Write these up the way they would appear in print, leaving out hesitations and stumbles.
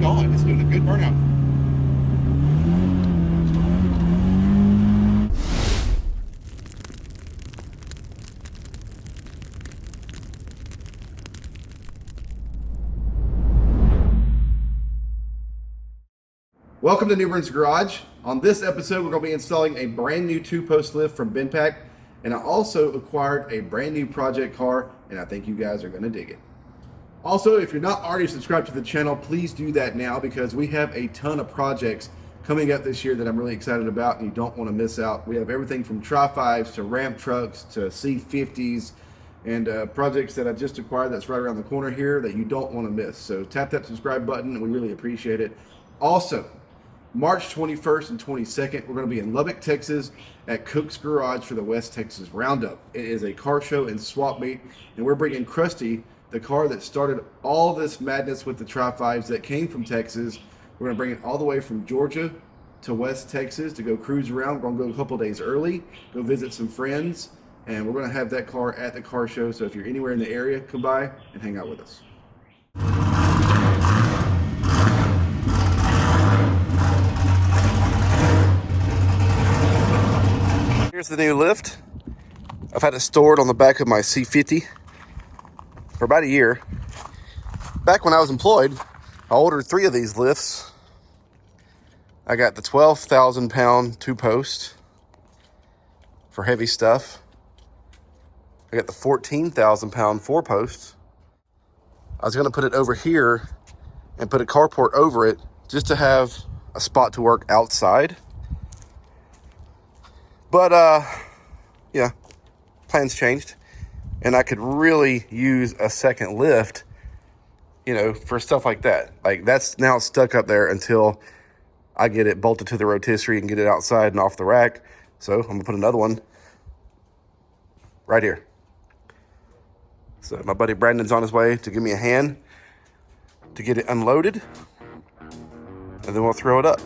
going. It's doing a good burnout. Welcome to Newbern's Garage. On this episode, we're going to be installing a brand new 2-post lift from Benpack, and I also acquired a brand new project car, and I think you guys are going to dig it. Also, if you're not already subscribed to the channel, please do that now because we have a ton of projects coming up this year that I'm really excited about, and you don't want to miss out. We have everything from Tri-5s to ramp trucks to C50s and projects that I just acquired that's right around the corner here that you don't want to miss. So tap that subscribe button, and we really appreciate it. Also, March 21st and 22nd, we're going to be in Lubbock, Texas at Cook's Garage for the West Texas Roundup. It is a car show and swap meet, and we're bringing Krusty, the car that started all this madness with the Tri-5s that came from Texas. We're going to bring it all the way from Georgia to West Texas to go cruise around. We're going to go a couple days early, go visit some friends, and we're going to have that car at the car show. So if you're anywhere in the area, come by and hang out with us. Here's the new lift. I've had it stored on the back of my C50 for about a year. Back when I was employed, I ordered 3 of these lifts. I got the 12,000 pound 2-post for heavy stuff. I got the 14,000 pound 4-post. I was gonna put it over here and put a carport over it just to have a spot to work outside. But yeah, plans changed, and I could really use a second lift, you know, for stuff like that. Like that's now stuck up there until I get it bolted to the rotisserie and get it outside and off the rack. So I'm gonna put another one right here. So my buddy Brandon's on his way to give me a hand to get it unloaded, and then we'll throw it up.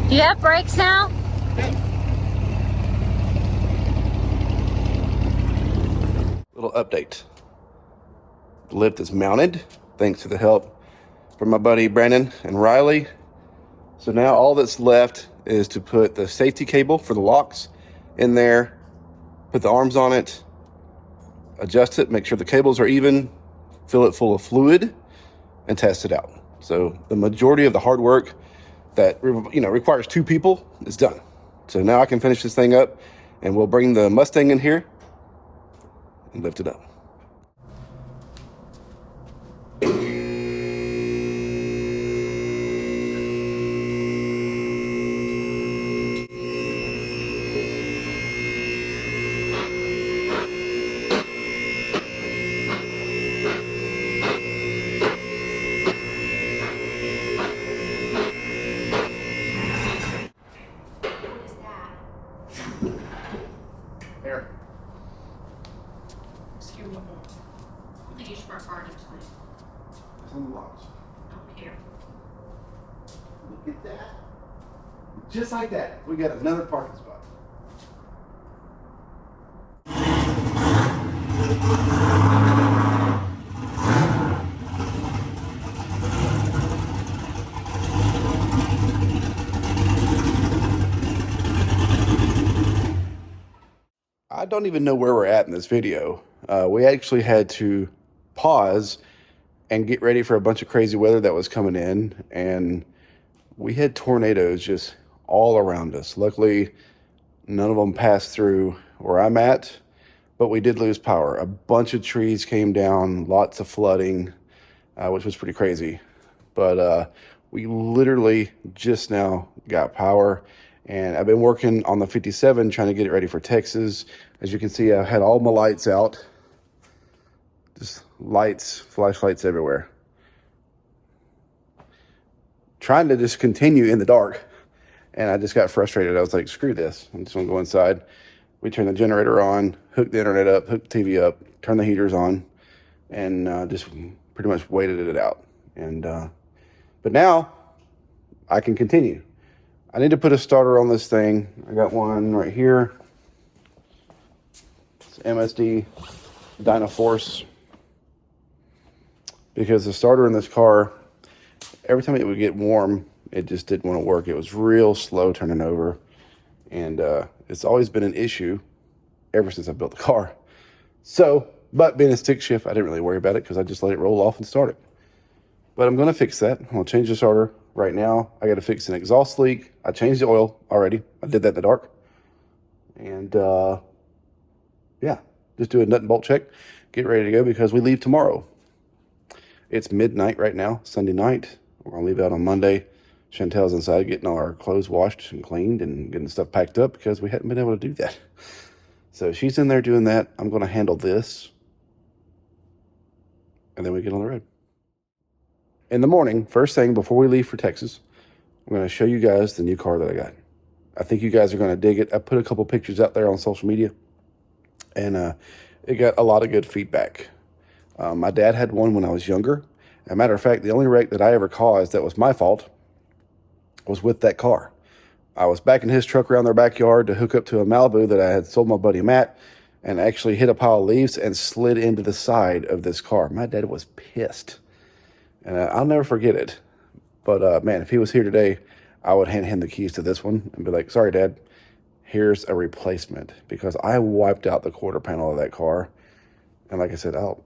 Do you have brakes now? Little update. The lift is mounted thanks to the help from my buddy Brandon and Riley. So now all that's left is to put the safety cable for the locks in there, put the arms on it, adjust it, make sure the cables are even, fill it full of fluid, and test it out. So the majority of the hard work that requires 2 people is done. So now I can finish this thing up, and we'll bring the Mustang in here and lift it up. Here. Excuse Just like that, we got another parking spot. I don't even know where we're at in this video. We actually had to pause and get ready for a bunch of crazy weather that was coming in, and we had tornadoes just all around us. Luckily, none of them passed through where I'm at, but we did lose power. A bunch of trees came down, lots of flooding, which was pretty crazy. But we literally just now got power, and I've been working on the 57 trying to get it ready for Texas. As you can see, I had all my lights out, just lights, flashlights everywhere, trying to just continue in the dark. And I just got frustrated. I was like, screw this, I'm just gonna go inside. We turned the generator on, hooked the internet up, hooked the TV up, turned the heaters on, and just pretty much waited it out. And but now I can continue. I need to put a starter on this thing. I got one right here. It's MSD Dynaforce. Because the starter in this car, every time it would get warm, it just didn't want to work. It was real slow turning over. And it's always been an issue ever since I built the car. So, but being a stick shift, I didn't really worry about it because I just let it roll off and start it. But I'm going to fix that. I'm going to change the starter right now. I got to fix an exhaust leak. I changed the oil already. I did that in the dark. And yeah, just do a nut and bolt check. Get ready to go because we leave tomorrow. It's midnight right now, Sunday night. We're going to leave out on Monday. Chantel's inside getting all our clothes washed and cleaned and getting stuff packed up because we hadn't been able to do that. So she's in there doing that. I'm going to handle this. And then we get on the road. In the morning, first thing before we leave for Texas, I'm going to show you guys the new car that I got. I think you guys are going to dig it. I put a couple pictures out there on social media, and it got a lot of good feedback. My dad had one when I was younger. As a matter of fact, the only wreck that I ever caused that was my fault was with that car. I was backing his truck around their backyard to hook up to a Malibu that I had sold my buddy Matt, and actually hit a pile of leaves and slid into the side of this car. My dad was pissed. And I'll never forget it. But man, if he was here today, I would hand him the keys to this one and be like, sorry, Dad, here's a replacement. Because I wiped out the quarter panel of that car. And like I said, I'll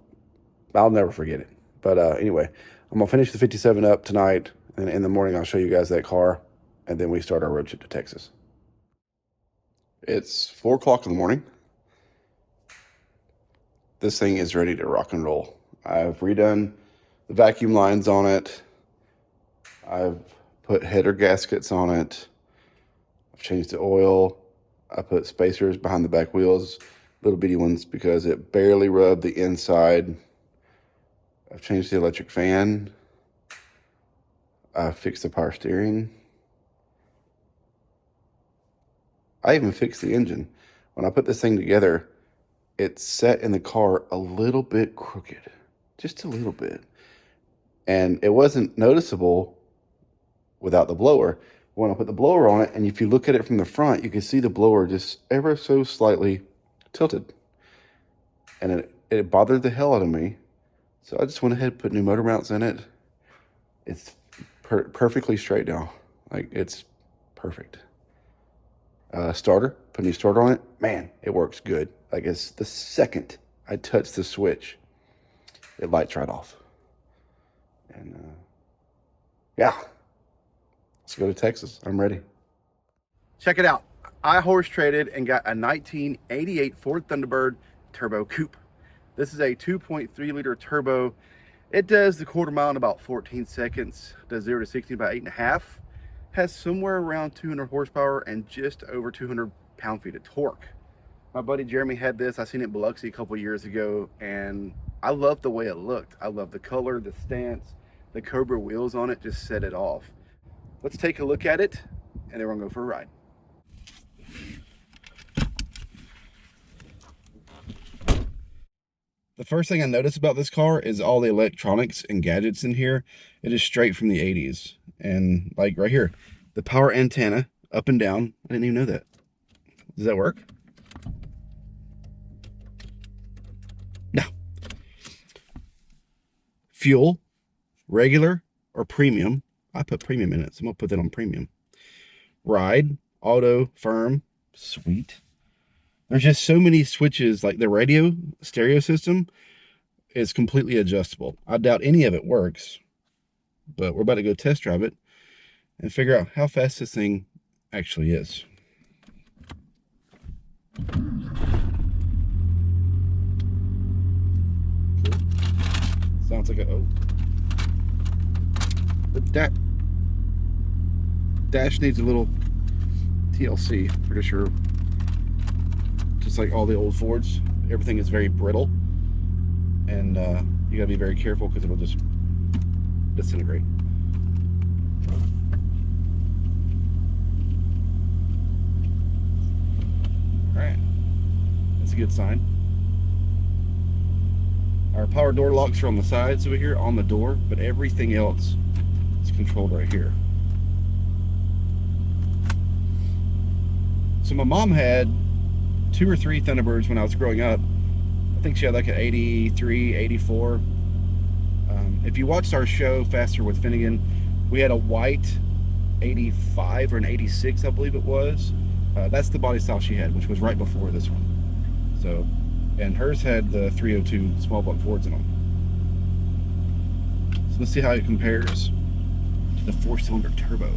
never forget it. But anyway, I'm going to finish the 57 up tonight. And in the morning, I'll show you guys that car. And then we start our road trip to Texas. It's 4 o'clock in the morning. This thing is ready to rock and roll. I've redone the vacuum lines on it. I've put header gaskets on it. I've changed the oil. I put spacers behind the back wheels, little bitty ones, because it barely rubbed the inside. I've changed the electric fan. I fixed the power steering. I even fixed the engine. When I put this thing together, it sat in the car a little bit crooked, just a little bit. And it wasn't noticeable without the blower. When I put the blower on it, and if you look at it from the front, you can see the blower just ever so slightly tilted. And it bothered the hell out of me. So I just went ahead and put new motor mounts in it. It's perfectly straight now. Like, it's perfect. Starter, put a new starter on it. Man, it works good. Like, it's the second I touch the switch, it lights right off. And yeah, let's go to Texas. I'm ready. Check it out. I horse traded and got a 1988 Ford Thunderbird Turbo Coupe. This is a 2.3 liter turbo. It does the quarter mile in about 14 seconds, does 0 to 60 in about 8.5, has somewhere around 200 horsepower and just over 200 pound-feet of torque. My buddy Jeremy had this. I seen it in Biloxi a couple years ago, and I loved the way it looked. I love the color, the stance, the Cobra wheels on it just set it off. Let's take a look at it, and then we're gonna go for a ride. The first thing I noticed about this car is all the electronics and gadgets in here. It is straight from the 80s. And like right here, the power antenna up and down. I didn't even know that. Does that work? No. Fuel, regular or premium. I put premium in it, so I'm gonna put that on premium. Ride, auto, firm, sweet. There's just so many switches. Like the radio stereo system is completely adjustable. I doubt any of it works, but we're about to go test drive it and figure out how fast this thing actually is. Sounds like a, oh. The dash needs a little TLC, pretty sure. Just like all the old Fords, everything is very brittle. And you gotta be very careful because it'll just disintegrate. Alright, that's a good sign. Our power door locks are on the sides over here on the door, but everything else is controlled right here. So my mom had 2 or 3 Thunderbirds when I was growing up. I think she had like an 83, 84. If you watched our show Faster with Finnegan, we had a white 85 or an 86, I believe it was. That's the body style she had, which was right before this one. So, and hers had the 302 small block Fords in them. So let's see how it compares to the 4-cylinder turbo.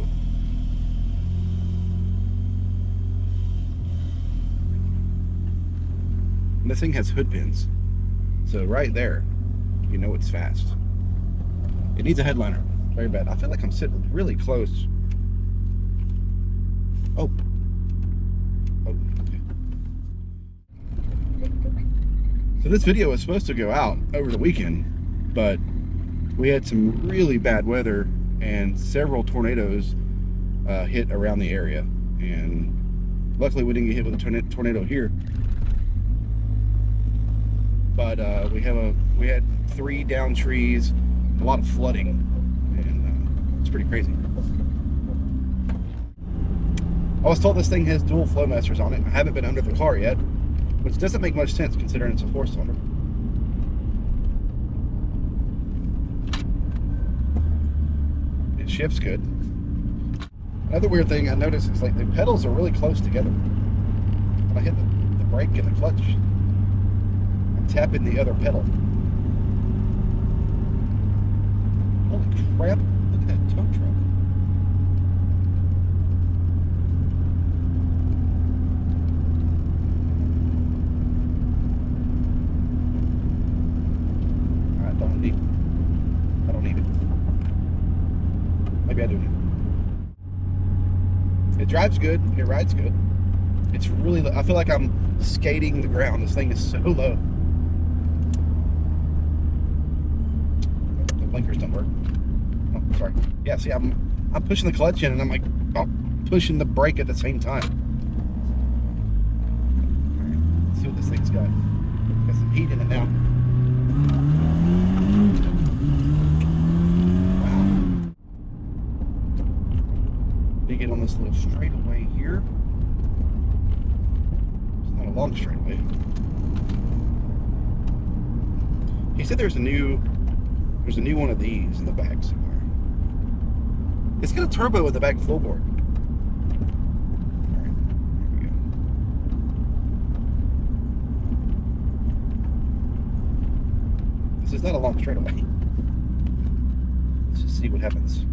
And this thing has hood pins, so right there, you know it's fast. It needs a headliner, very bad. I feel like I'm sitting really close. Oh, okay. So this video was supposed to go out over the weekend, but we had some really bad weather and several tornadoes hit around the area. And luckily we didn't get hit with a tornado here. But we had 3 down trees, a lot of flooding, and it's pretty crazy. I was told this thing has dual Flowmasters on it. I haven't been under the car yet, which doesn't make much sense considering it's a 4-cylinder. It shifts good. Another weird thing I noticed is like the pedals are really close together. When I hit the brake and the clutch, I'm tapping the other pedal. Holy crap, look at that tow truck. I don't need it. Maybe I do need it. It drives good, it rides good. It's really, I feel like I'm skating the ground. This thing is so low. Blinkers don't work. Oh, sorry. Yeah, see, I'm pushing the clutch in and I'm like pushing the brake at the same time. All right, let's see what this thing's got. Got some heat in it now. Wow. Let me get on this little straightaway here. It's not a long straightaway. He said there's a new one of these in the back somewhere. It's got a turbo with the back floorboard. Alright, here we go. This is not a long straightaway. Let's just see what happens.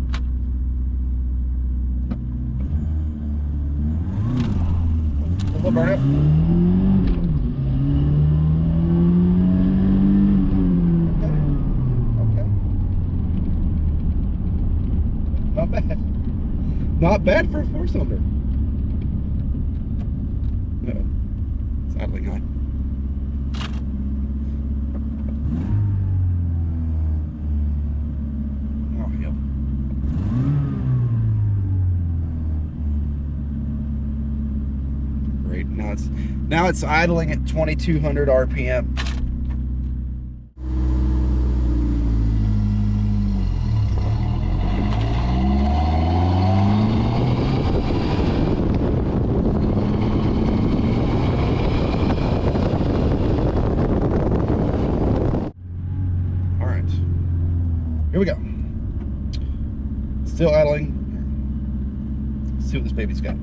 A little burn up. Not bad. Not bad for a 4-cylinder. No, it's idling high. Oh, hell. Great. Now it's idling at 2,200 RPM. Still idling. Let's see what this baby's got.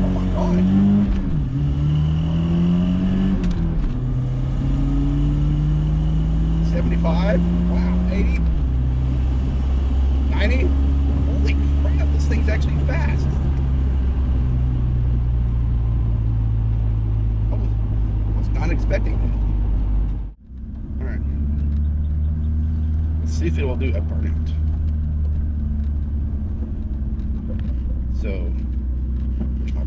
Oh my God. 75. Wow. 80. 90. Holy crap, this thing's actually fast. I was not expecting that. Alright. Let's see if it will do a burnout. So, where's my...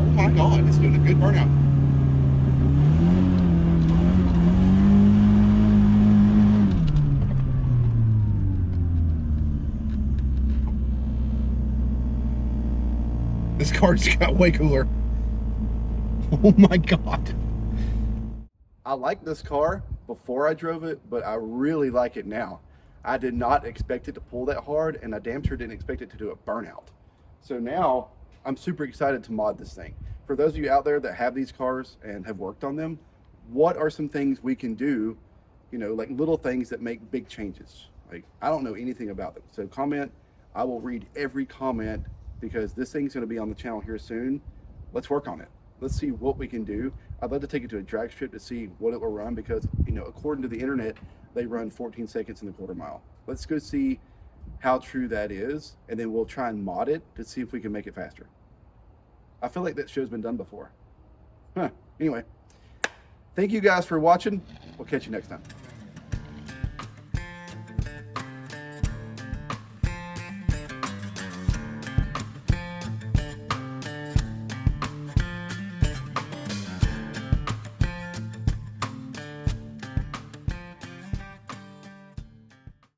Oh my God, it's doing a good burnout. This car just got way cooler. Oh my God. I liked this car before I drove it, but I really like it now. I did not expect it to pull that hard, and I damn sure didn't expect it to do a burnout. So now I'm super excited to mod this thing. For those of you out there that have these cars and have worked on them, what are some things we can do, you know, like little things that make big changes? Like, I don't know anything about them. So comment, I will read every comment because this thing's gonna be on the channel here soon. Let's work on it. Let's see what we can do. I'd love to take it to a drag strip to see what it will run because, you know, according to the internet, they run 14 seconds in the quarter mile. Let's go see how true that is, and then we'll try and mod it to see if we can make it faster. I feel like that show's been done before. Anyway, thank you guys for watching. We'll catch you next time.